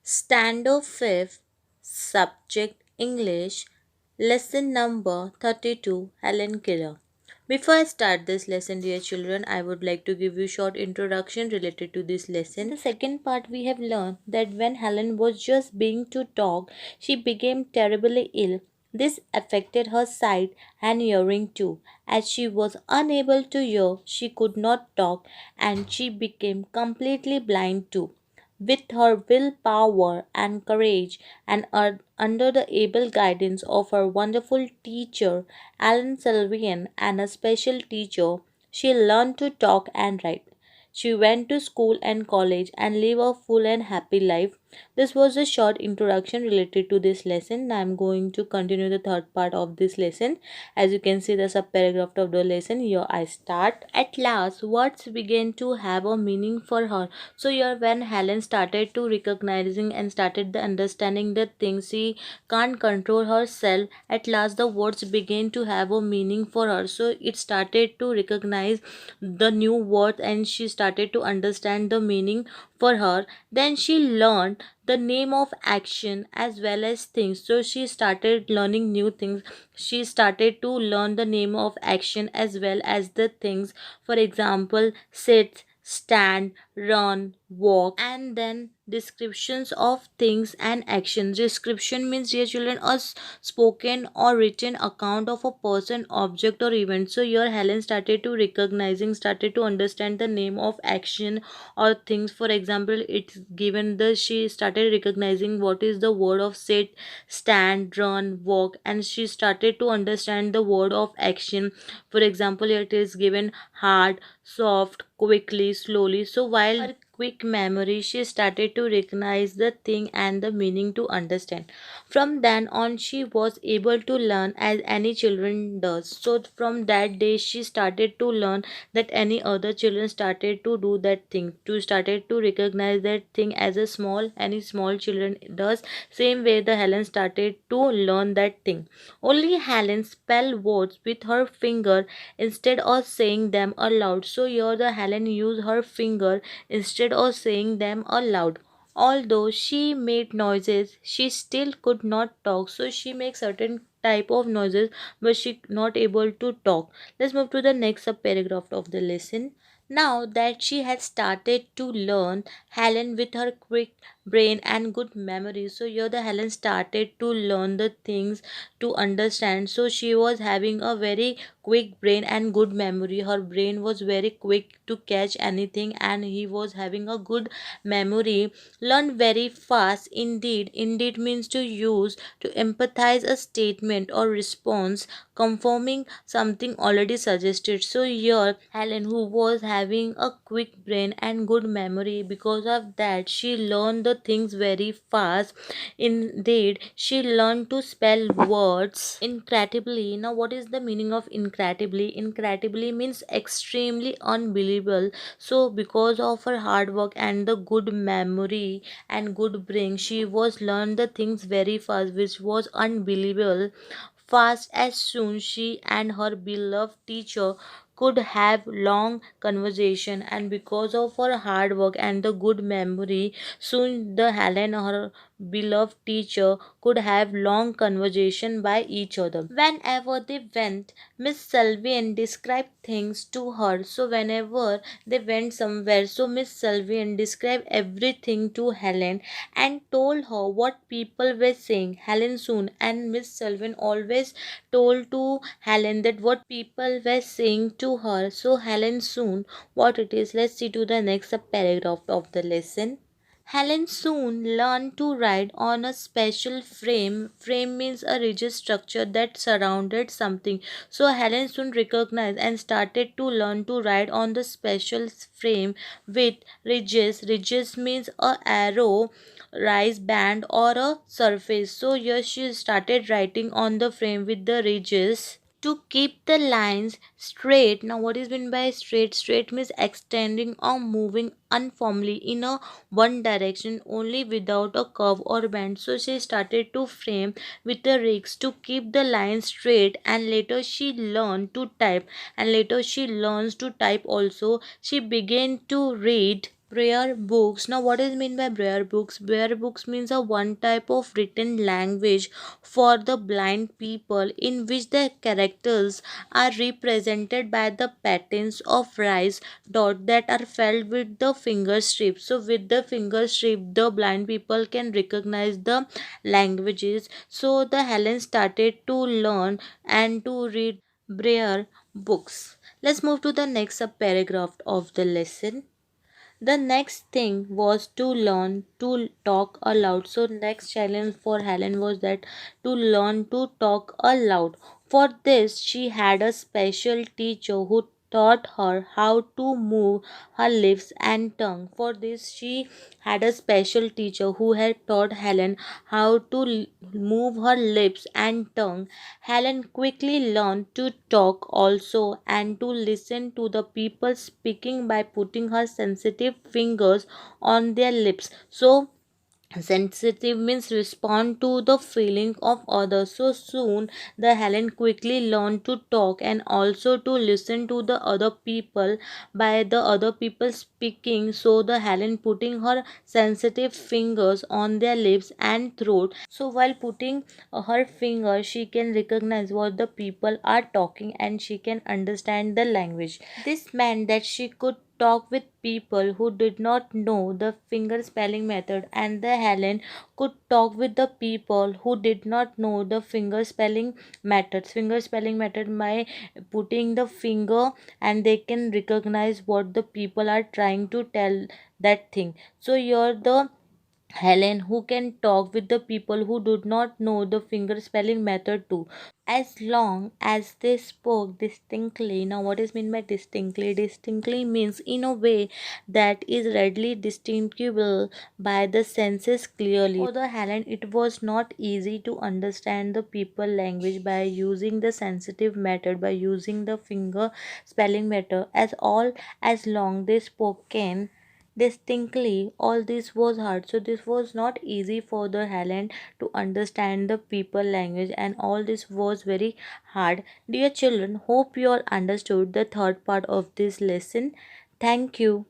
Standard 5th, Subject English, Lesson number 32, Helen Keller. Before I start this lesson, dear children, I would like to give you a short introduction related to this lesson. In the second part, we have learned that when Helen was just being to talk, she became terribly ill. This affected her sight and hearing too. As she was unable to hear, she could not talk, and she became completely blind too. With her willpower and courage, and under the able guidance of her wonderful teacher, Alan Sylvian, and a special teacher, she learned to talk and write. She went to school and college and lived a full and happy life. This was a short introduction related to this lesson. Now I'm going to continue the third part of this lesson. As you can see, the subparagraph of the lesson. Here I start. At last, words began to have a meaning for her. So here when Helen started to recognizing and started the understanding the things she can't control herself, at last the words began to have a meaning for her. So it started to recognize the new words and she started to understand the meaning for her. Then she learned the name of action as well as things. So she started learning new things. She started to learn the name of action as well as the things. For example, sit, stand, run, walk, and then descriptions of things and actions. Description means, dear children, a spoken or written account of a person, object, or event. So here Helen started to recognizing, started to understand the name of action or things. For example, it's given the she started recognizing what is the word of sit, stand, run, walk, and she started to understand the word of action. For example, it is given hard, soft, quickly, slowly. So while her quick memory, she started to recognize the thing and the meaning to understand. From then on, she was able to learn as any children does. So from that day, she started to learn that any other children started to do that thing, to started to recognize that thing as a small any small children does. Same way the Helen started to learn that thing. Only Helen spell words with her finger instead of saying them aloud. So here the Helen used her finger instead of saying them aloud. Although she made noises, she still could not talk. So she makes certain type of noises, but she not able to talk. Let's move to the next paragraph of the lesson. Now that she had started to learn, Helen with her quick brain and good memory. So here the Helen started to learn the things to understand. So she was having a very quick brain and good memory. Her brain was very quick to catch anything and he was having a good memory. Learn very fast. Indeed means to use to empathize a statement or response confirming something already suggested. So here Helen, who was having a quick brain and good memory, because of that she learned the things very fast. Indeed, she learned to spell words incredibly. Now what is the meaning of incredibly? Incredibly means extremely unbelievable. So because of her hard work and the good memory and good brain, she was learned the things very fast, which was unbelievable fast. As soon she and her beloved teacher could have long conversation, and because of her hard work and the good memory, soon the Helen, her beloved teacher, could have long conversation by each other. Whenever they went, Miss Selvian described things to her. So whenever they went somewhere, so Miss Selvian described everything to Helen and told her what people were saying. Helen soon and Miss Selvian always told to Helen that what people were saying to her. So Helen soon what it is. Let's see to the next paragraph of the lesson. Helen soon learned to ride on a special frame. Frame means a rigid structure that surrounded something. So Helen soon recognized and started to learn to ride on the special frame with ridges. Ridges means a arrow, rise band or a surface. So here she started writing on the frame with the ridges to keep the lines straight. Now what is meant by straight? Straight means extending or moving uniformly in a one direction only without a curve or bend. So she started to frame with the rigs to keep the lines straight, and later she learned to type, and later she learns to type also. She began to read Braille books. Now, what is mean by Braille books? Braille books means a one type of written language for the blind people in which the characters are represented by the patterns of rice dot that are filled with the finger strip. So, with the finger strip, the blind people can recognize the languages. So, the Helen started to learn and to read Braille books. Let's move to the next paragraph of the lesson. The next thing was to learn to talk aloud. So next challenge for Helen was that to learn to talk aloud. For this she had a special teacher who taught her how to move her lips and tongue. For this she had a special teacher who had taught Helen how to move her lips and tongue. Helen quickly learned to talk also and to listen to the people speaking by putting her sensitive fingers on their lips. So, sensitive means respond to the feeling of others. So soon the Helen quickly learned to talk and also to listen to the other people by the other people speaking. So the Helen putting her sensitive fingers on their lips and throat. So while putting her finger she can recognize what the people are talking and she can understand the language. This meant that she could talk with people who did not know the finger spelling method, and the Helen could talk with the people who did not know the finger spelling methods. Finger spelling method by putting the finger and they can recognize what the people are trying to tell that thing. So you're the Helen who can talk with the people who do not know the finger spelling method too. As long as they spoke distinctly. Now, what is meant by distinctly? Distinctly means in a way that is readily distinguishable by the senses clearly. For the Helen, it was not easy to understand the people language by using the sensitive method, by using the finger spelling method. As long they spoken distinctly, all this was hard. So this was not easy for the Helen to understand the people language, and all this was very hard. Dear children, hope you all understood the third part of this lesson. Thank you.